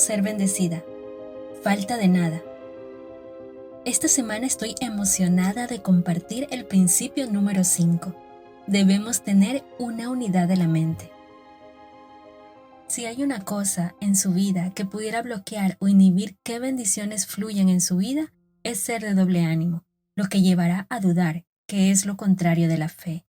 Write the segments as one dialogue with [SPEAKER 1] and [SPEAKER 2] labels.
[SPEAKER 1] ser bendecida? Falta de nada. Esta semana estoy emocionada de compartir el principio número 5. Debemos tener una unidad de la mente. Si hay una cosa en su vida que pudiera bloquear o inhibir qué bendiciones fluyen en su vida, es ser de doble ánimo, lo que llevará a dudar, que es lo contrario de la fe.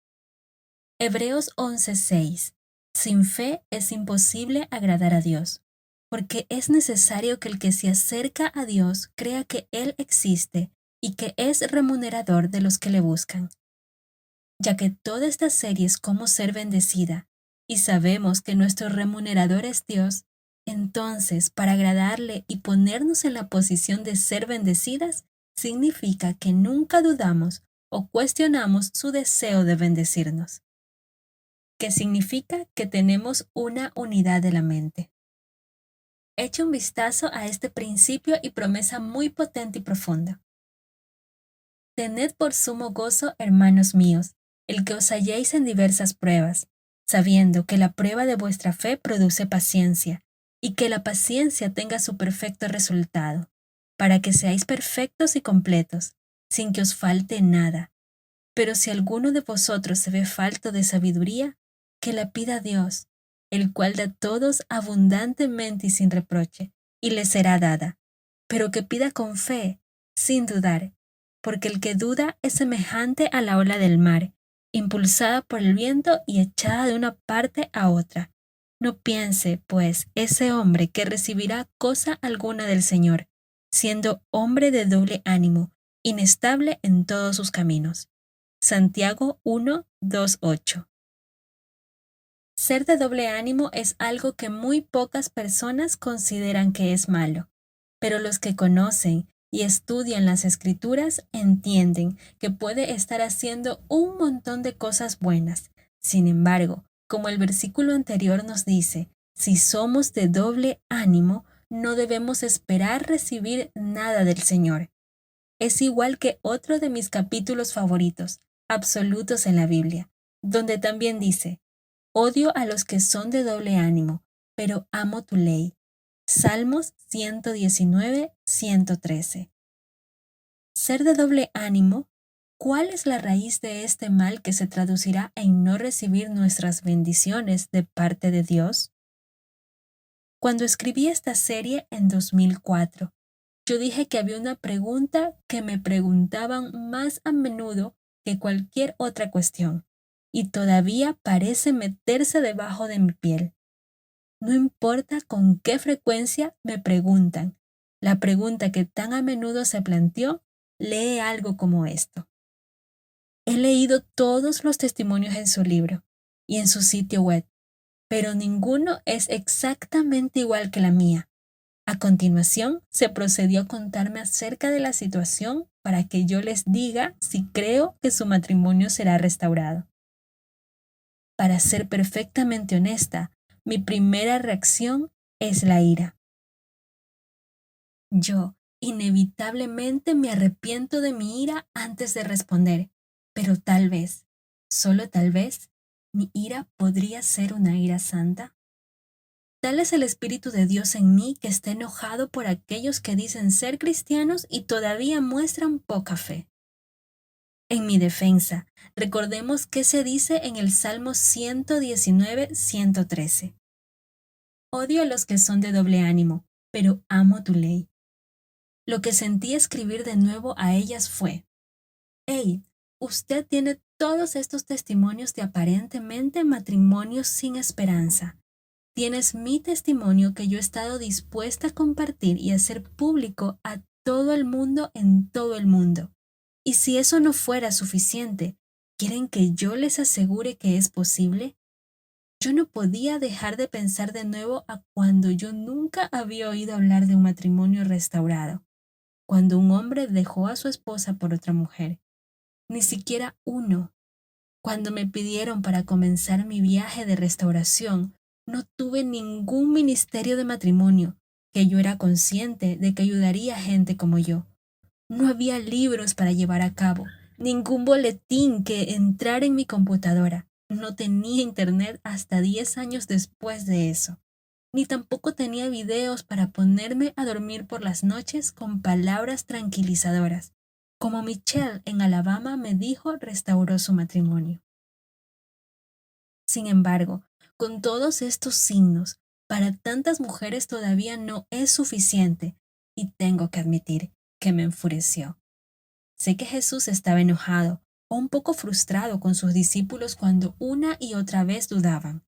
[SPEAKER 1] Hebreos 11:6. Sin fe es imposible agradar a Dios, porque es necesario que el que se acerca a Dios crea que Él existe y que es remunerador de los que le buscan. Ya que toda esta serie es cómo ser bendecida, y sabemos que nuestro remunerador es Dios, entonces para agradarle y ponernos en la posición de ser bendecidas, significa que nunca dudamos o cuestionamos su deseo de bendecirnos. Que significa que tenemos una unidad de la mente. Echa un vistazo a este principio y promesa muy potente y profunda. Tened por sumo gozo, hermanos míos, el que os halléis en diversas pruebas, sabiendo que la prueba de vuestra fe produce paciencia, y que la paciencia tenga su perfecto resultado, para que seáis perfectos y completos, sin que os falte nada. Pero si alguno de vosotros se ve falto de sabiduría, que la pida a Dios, el cual da a todos abundantemente y sin reproche, y le será dada, pero que pida con fe, sin dudar, porque el que duda es semejante a la ola del mar, impulsada por el viento y echada de una parte a otra. No piense, pues, ese hombre que recibirá cosa alguna del Señor, siendo hombre de doble ánimo, inestable en todos sus caminos. Santiago 1:2-8. Ser de doble ánimo es algo que muy pocas personas consideran que es malo, pero los que conocen y estudian las Escrituras entienden que puede estar haciendo un montón de cosas buenas. Sin embargo, como el versículo anterior nos dice, si somos de doble ánimo, no debemos esperar recibir nada del Señor. Es igual que otro de mis capítulos favoritos, absolutos en la Biblia, donde también dice, odio a los que son de doble ánimo, pero amo tu ley. Salmos 119:113. Ser de doble ánimo, ¿cuál es la raíz de este mal que se traducirá en no recibir nuestras bendiciones de parte de Dios? Cuando escribí esta serie en 2004, yo dije que había una pregunta que me preguntaban más a menudo que cualquier otra cuestión, y todavía parece meterse debajo de mi piel. No importa con qué frecuencia me preguntan, la pregunta que tan a menudo se planteó, lee algo como esto. He leído todos los testimonios en su libro y en su sitio web, pero ninguno es exactamente igual que la mía. A continuación, se procedió a contarme acerca de la situación para que yo les diga si creo que su matrimonio será restaurado. Para ser perfectamente honesta, mi primera reacción es la ira. Yo, inevitablemente, me arrepiento de mi ira antes de responder, pero tal vez, solo tal vez, mi ira podría ser una ira santa. Tal es el Espíritu de Dios en mí que está enojado por aquellos que dicen ser cristianos y todavía muestran poca fe. En mi defensa, recordemos qué se dice en el Salmo 119:113. Odio a los que son de doble ánimo, pero amo tu ley. Lo que sentí escribir de nuevo a ellas fue, hey, usted tiene todos estos testimonios de aparentemente matrimonios sin esperanza. Tienes mi testimonio que yo he estado dispuesta a compartir y hacer público a todo el mundo en todo el mundo. Y si eso no fuera suficiente, ¿quieren que yo les asegure que es posible? Yo no podía dejar de pensar de nuevo a cuando yo nunca había oído hablar de un matrimonio restaurado, cuando un hombre dejó a su esposa por otra mujer. Ni siquiera uno. Cuando me pidieron para comenzar mi viaje de restauración, no tuve ningún ministerio de matrimonio, que yo era consciente de que ayudaría a gente como yo. No había libros para llevar a cabo, ningún boletín que entrar en mi computadora. No tenía internet hasta 10 años después de eso. ni tampoco tenía videos para ponerme a dormir por las noches con palabras tranquilizadoras, como Michelle en Alabama me dijo restauró su matrimonio. Sin embargo, con todos estos signos, para tantas mujeres todavía no es suficiente y tengo que admitir que me enfureció. Sé que Jesús estaba enojado o un poco frustrado con sus discípulos cuando una y otra vez dudaban.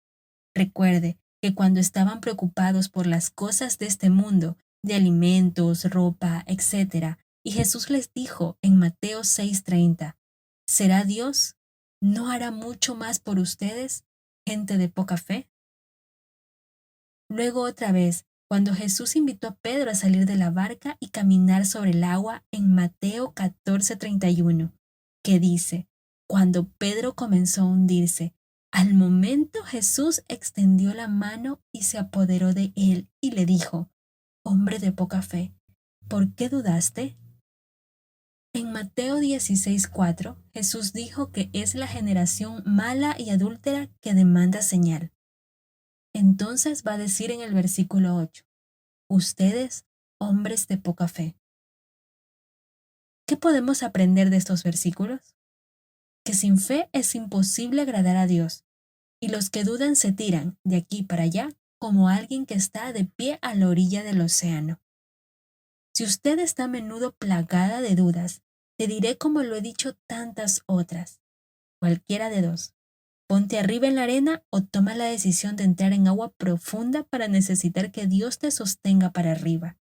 [SPEAKER 1] Recuerde que cuando estaban preocupados por las cosas de este mundo, de alimentos, ropa, etc., y Jesús les dijo en Mateo 6:30, ¿será Dios? ¿No hará mucho más por ustedes, gente de poca fe? Luego otra vez, cuando Jesús invitó a Pedro a salir de la barca y caminar sobre el agua en Mateo 14:31, que dice, cuando Pedro comenzó a hundirse, al momento Jesús extendió la mano y se apoderó de él y le dijo, hombre de poca fe, ¿por qué dudaste? En Mateo 16:4, Jesús dijo que es la generación mala y adúltera que demanda señal. Entonces va a decir en el versículo 8, ustedes, hombres de poca fe. ¿Qué podemos aprender de estos versículos? Que sin fe es imposible agradar a Dios, y los que dudan se tiran de aquí para allá como alguien que está de pie a la orilla del océano. Si usted está a menudo plagada de dudas, te diré como lo he dicho tantas otras, cualquiera de dos. Ponte arriba en la arena o toma la decisión de entrar en agua profunda para necesitar que Dios te sostenga para arriba.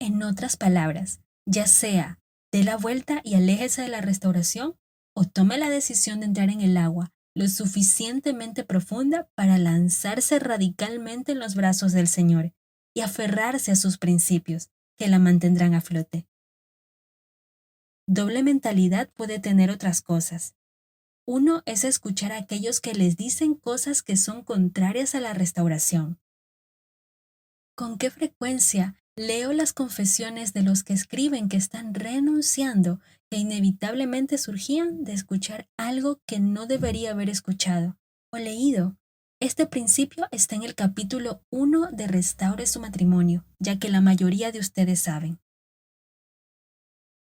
[SPEAKER 1] En otras palabras, ya sea dé la vuelta y aléjese de la restauración o tome la decisión de entrar en el agua lo suficientemente profunda para lanzarse radicalmente en los brazos del Señor y aferrarse a sus principios que la mantendrán a flote. Doble mentalidad puede tener otras cosas. Uno es escuchar a aquellos que les dicen cosas que son contrarias a la restauración. ¿Con qué frecuencia leo las confesiones de los que escriben que están renunciando, que inevitablemente surgían de escuchar algo que no debería haber escuchado o leído? Este principio está en el capítulo 1 de Restaure su matrimonio, ya que la mayoría de ustedes saben.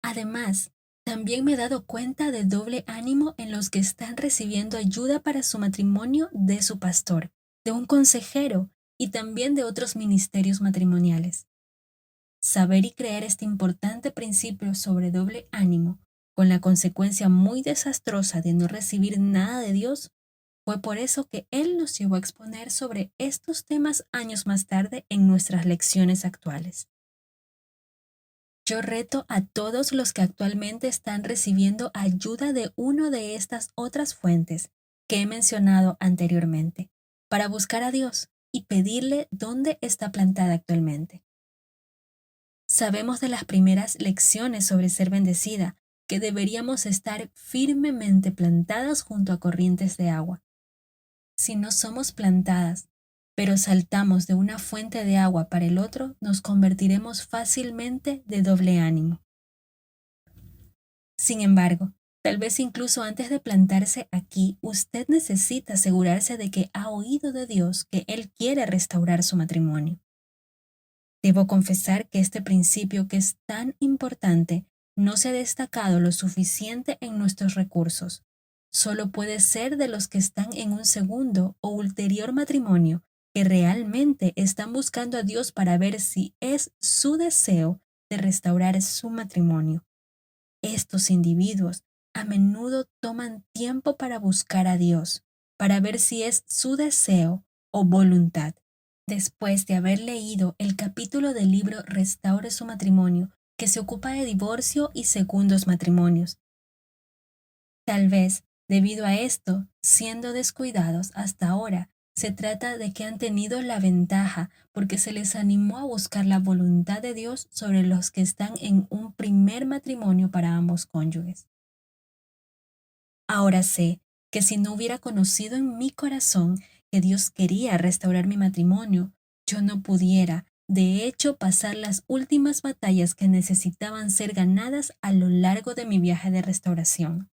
[SPEAKER 1] Además, también me he dado cuenta de doble ánimo en los que están recibiendo ayuda para su matrimonio de su pastor, de un consejero y también de otros ministerios matrimoniales. Saber y creer este importante principio sobre doble ánimo, con la consecuencia muy desastrosa de no recibir nada de Dios, fue por eso que Él nos llevó a exponer sobre estos temas años más tarde en nuestras lecciones actuales. Yo reto a todos los que actualmente están recibiendo ayuda de una de estas otras fuentes que he mencionado anteriormente, para buscar a Dios y pedirle dónde está plantada actualmente. Sabemos de las primeras lecciones sobre ser bendecida, que deberíamos estar firmemente plantadas junto a corrientes de agua. Si no somos plantadas, pero saltamos de una fuente de agua para el otro, nos convertiremos fácilmente de doble ánimo. Sin embargo, tal vez incluso antes de plantarse aquí, usted necesita asegurarse de que ha oído de Dios que Él quiere restaurar su matrimonio. Debo confesar que este principio que es tan importante no se ha destacado lo suficiente en nuestros recursos. Solo puede ser de los que están en un segundo o ulterior matrimonio que realmente están buscando a Dios para ver si es su deseo de restaurar su matrimonio. Estos individuos a menudo toman tiempo para buscar a Dios, para ver si es su deseo o voluntad. Después de haber leído el capítulo del libro Restaure su matrimonio, que se ocupa de divorcio y segundos matrimonios. Tal vez, debido a esto, siendo descuidados hasta ahora, se trata de que han tenido la ventaja porque se les animó a buscar la voluntad de Dios sobre los que están en un primer matrimonio para ambos cónyuges. Ahora sé que si no hubiera conocido en mi corazón que Dios quería restaurar mi matrimonio, yo no pudiera, de hecho, pasar las últimas batallas que necesitaban ser ganadas a lo largo de mi viaje de restauración.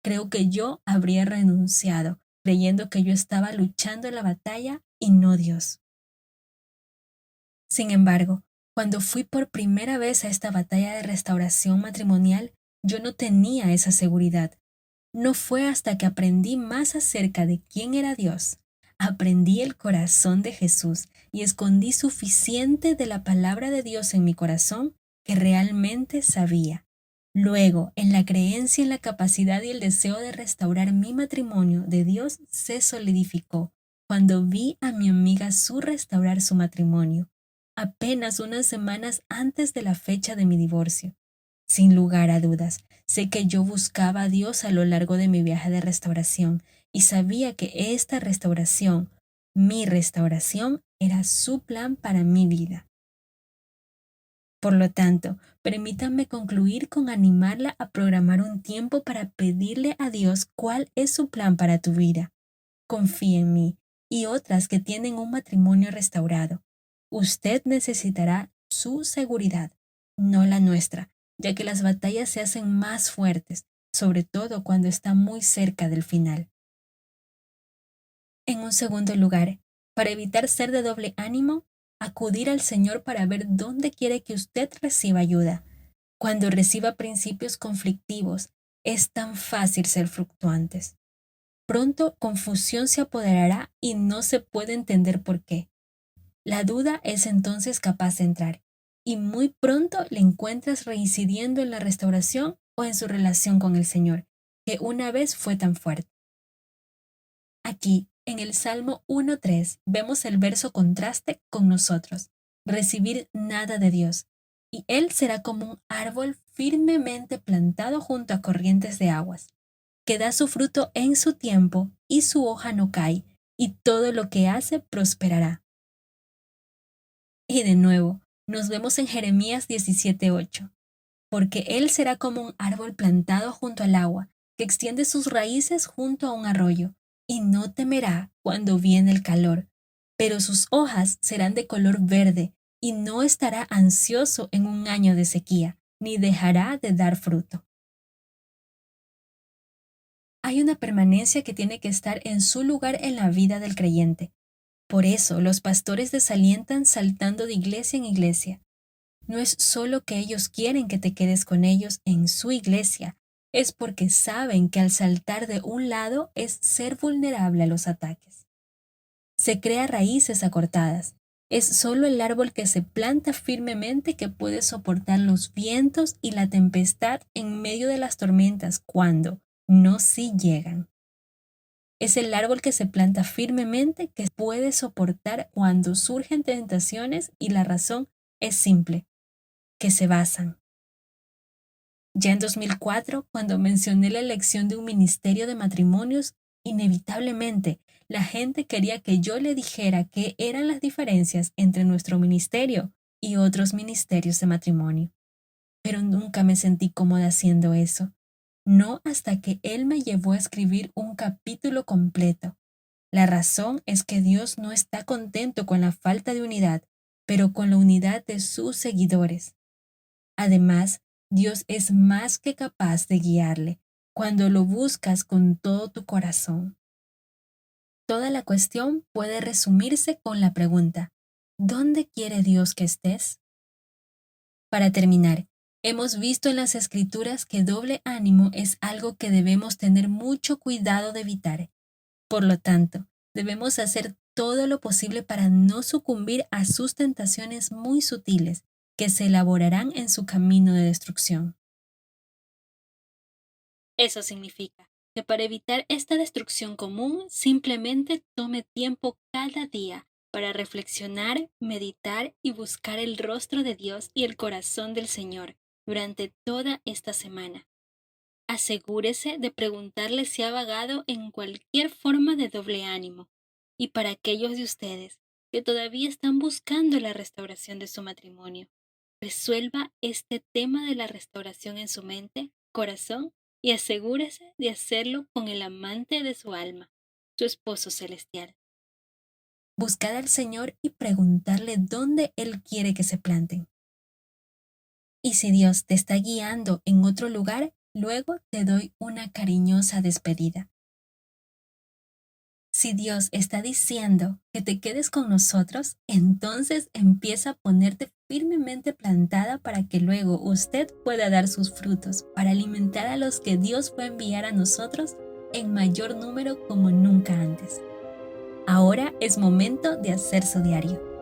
[SPEAKER 1] Creo que yo habría renunciado, creyendo que yo estaba luchando la batalla y no Dios. Sin embargo, cuando fui por primera vez a esta batalla de restauración matrimonial, yo no tenía esa seguridad. No fue hasta que aprendí más acerca de quién era Dios, aprendí el corazón de Jesús y escondí suficiente de la palabra de Dios en mi corazón que realmente sabía. Luego, en la creencia en la capacidad y el deseo de restaurar mi matrimonio de Dios se solidificó cuando vi a mi amiga Su restaurar su matrimonio, apenas unas semanas antes de la fecha de mi divorcio. Sin lugar a dudas, sé que yo buscaba a Dios a lo largo de mi viaje de restauración y sabía que esta restauración, mi restauración, era su plan para mi vida. Por lo tanto, permítanme concluir con animarla a programar un tiempo para pedirle a Dios cuál es su plan para tu vida. Confía en mí y otras que tienen un matrimonio restaurado. Usted necesitará su seguridad, no la nuestra, ya que las batallas se hacen más fuertes, sobre todo cuando está muy cerca del final. En un segundo lugar, para evitar ser de doble ánimo, acudir al Señor para ver dónde quiere que usted reciba ayuda. Cuando reciba principios conflictivos, es tan fácil ser fluctuantes. Pronto confusión se apoderará y no se puede entender por qué. La duda es entonces capaz de entrar, y muy pronto le encuentras reincidiendo en la restauración o en su relación con el Señor, que una vez fue tan fuerte. Aquí, en el Salmo 1:3, vemos el verso contraste con nosotros, recibir nada de Dios, y Él será como un árbol firmemente plantado junto a corrientes de aguas, que da su fruto en su tiempo y su hoja no cae, y todo lo que hace prosperará. Y de nuevo, nos vemos en Jeremías 17:8, porque Él será como un árbol plantado junto al agua, que extiende sus raíces junto a un arroyo, y no temerá cuando viene el calor, pero sus hojas serán de color verde, y no estará ansioso en un año de sequía, ni dejará de dar fruto. Hay una permanencia que tiene que estar en su lugar en la vida del creyente. Por eso los pastores desalientan saltando de iglesia en iglesia. No es solo que ellos quieren que te quedes con ellos en su iglesia, es porque saben que al saltar de un lado es ser vulnerable a los ataques. Se crea raíces acortadas. Es solo el árbol que se planta firmemente que puede soportar los vientos y la tempestad en medio de las tormentas cuando, no si llegan. Es el árbol que se planta firmemente que puede soportar cuando surgen tentaciones y la razón es simple, que se basan. Ya en 2004, cuando mencioné la elección de un ministerio de matrimonios, inevitablemente la gente quería que yo le dijera qué eran las diferencias entre nuestro ministerio y otros ministerios de matrimonio. Pero nunca me sentí cómoda haciendo eso. No hasta que Él me llevó a escribir un capítulo completo. La razón es que Dios no está contento con la falta de unidad, pero con la unidad de sus seguidores. Además, Dios es más que capaz de guiarle cuando lo buscas con todo tu corazón. Toda la cuestión puede resumirse con la pregunta, ¿dónde quiere Dios que estés? Para terminar, hemos visto en las Escrituras que doble ánimo es algo que debemos tener mucho cuidado de evitar. Por lo tanto, debemos hacer todo lo posible para no sucumbir a sus tentaciones muy sutiles que se elaborarán en su camino de destrucción. Eso significa que para evitar esta destrucción común, simplemente tome tiempo cada día para reflexionar, meditar y buscar el rostro de Dios y el corazón del Señor durante toda esta semana. Asegúrese de preguntarle si ha vagado en cualquier forma de doble ánimo. Y para aquellos de ustedes que todavía están buscando la restauración de su matrimonio, resuelva este tema de la restauración en su mente, corazón y asegúrese de hacerlo con el amante de su alma, su esposo celestial. Buscar al Señor y preguntarle dónde Él quiere que se planten. Y si Dios te está guiando en otro lugar, luego te doy una cariñosa despedida. Si Dios está diciendo que te quedes con nosotros, entonces empieza a ponerte firmemente plantada para que luego usted pueda dar sus frutos, para alimentar a los que Dios va a enviar a nosotros en mayor número como nunca antes. Ahora es momento de hacer su diario.